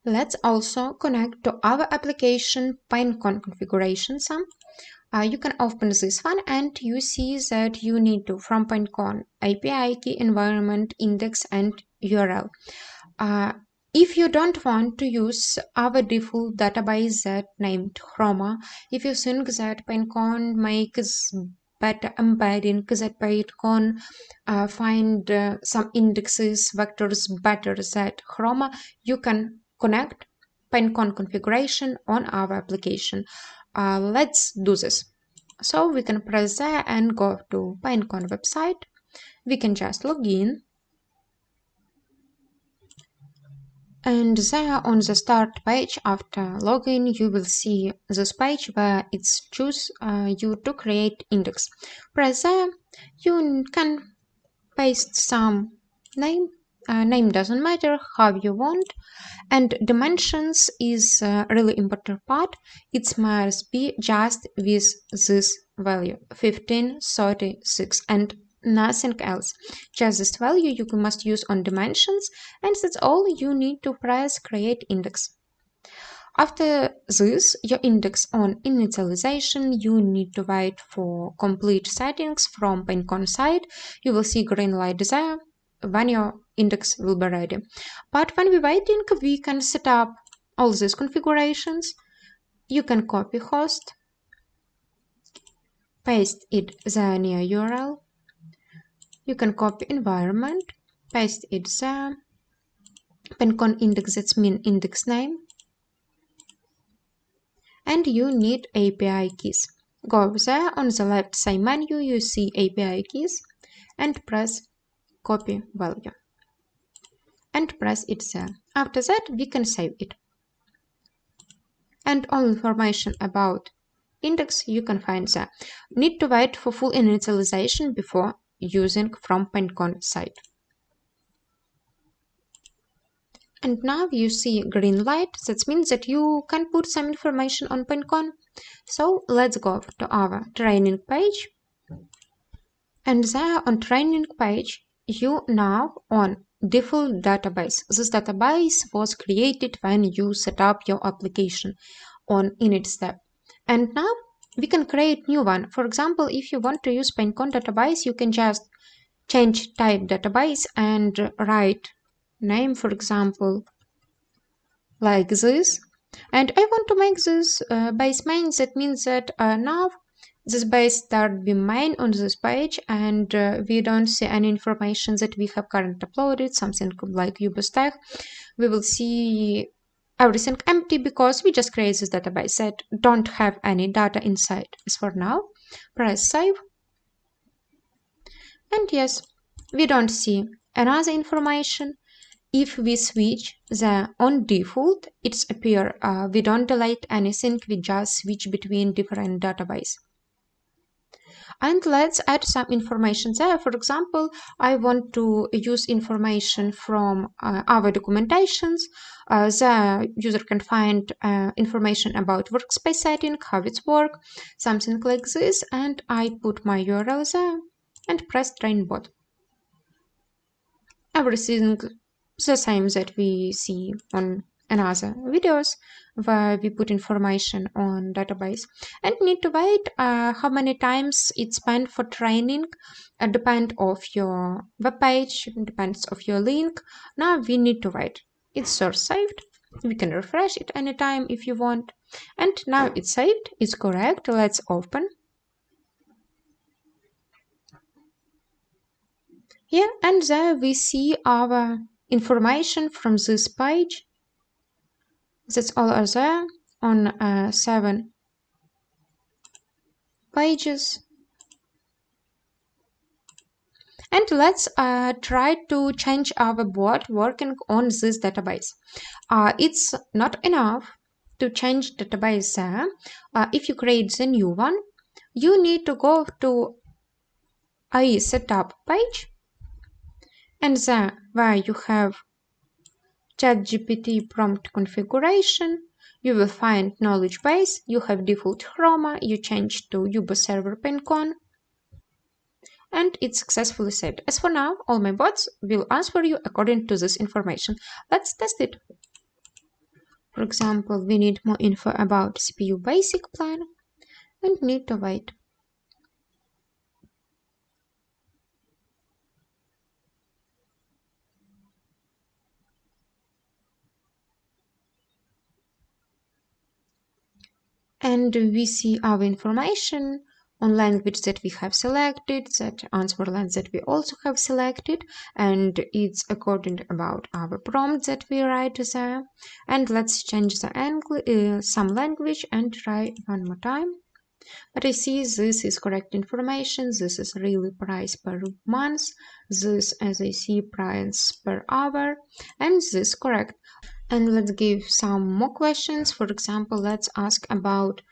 Let's also connect to our application Pinecone configuration sum. You can open this one and you see that you need to from Pinecone API key, environment, index, and URL. If you don't want to use our default database that named Chroma, if you think that Pinecone makes better embedding, that Pinecone find some indexes, vectors better than Chroma, you can connect Pinecone configuration on our application. Let's do this. So we can press there and go to Pinecone website. We can just log in. And there on the start page after login, you will see this page where it's choose you to create index. Press there. You can paste some name. Name doesn't matter, how you want. And dimensions is a really important part. It must be just with this value 1536 and nothing else. Just this value you must use on dimensions, and that's all. You need to press create index. After this, your index on initialization, you need to wait for complete settings from Pinecone side. You will see green light there when your index will be ready. But when we're waiting, we can set up all these configurations. You can copy host, paste it there near URL. You can copy environment, paste it there. Pinecone index, that's mean index name. And you need API keys. Go there on the left side menu, you see API keys and press copy value. And press it there. After that, we can save it. And all information about index you can find there. Need to wait for full initialization before using from Pinecone side. And now you see green light. That means that you can put some information on Pinecone. So let's go to our training page. And there on training page, you now on default database. This database was created when you set up your application on init step. And now we can create new one. For example, if you want to use Pinecone database, you can just change type database and write name, for example, like this. And I want to make this base main. That means that now this base start be main on this page, and we don't see any information that we have currently uploaded, something like UBOS tag. We will see everything empty because we just create this database that don't have any data inside. As for now, press save. And yes, we don't see another information. If we switch the on default, it's appear. We don't delete anything, we just switch between different database. And let's add some information there. For example, I want to use information from our documentations. The user can find information about workspace setting, how it's work, something like this. And I put my URL there and press train bot. Everything the same that we see on another videos where we put information on database, and need to wait how many times it's spent for training. Depend of your web page, depends of your link. Now we need to wait. It's source saved. We can refresh it anytime if you want. And now it's saved. It's correct. Let's open. Yeah, and there we see our information from this page. That's all are there on 7 pages. And let's try to change our bot working on this database. It's not enough to change database there. If you create the new one, you need to go to AI setup page, and there where you have ChatGPT prompt configuration, you will find knowledge base. You have default Chroma, you change to UBOS server Pinecone, and it's successfully saved. As for now, all my bots will answer you according to this information. Let's test it. For example, we need more info about CPU basic plan and need to wait. And we see our information on language that we have selected, that answer length that we also have selected, and it's according about our prompt that we write there. And let's change the some language and try one more time. But I see this is correct information. This is really price per month. This, as I see, price per hour, and this correct. And let's give some more questions. For example, let's ask about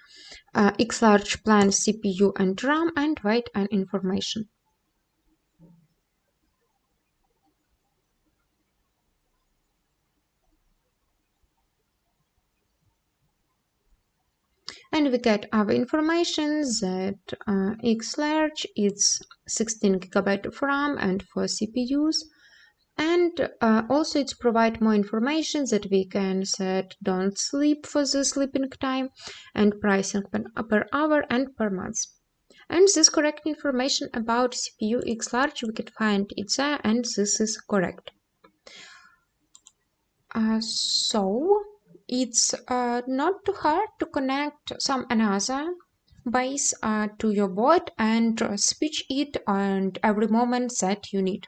X large plan CPU and RAM and wait and information. And we get our information that X large is 16 GB of RAM and 4 CPUs. And also it's provide more information that we can set don't sleep for the sleeping time and pricing per hour and per month. And this correct information about CPU X large we can find it there, and this is correct. So it's not too hard to connect some another base to your bot and switch it and every moment that you need.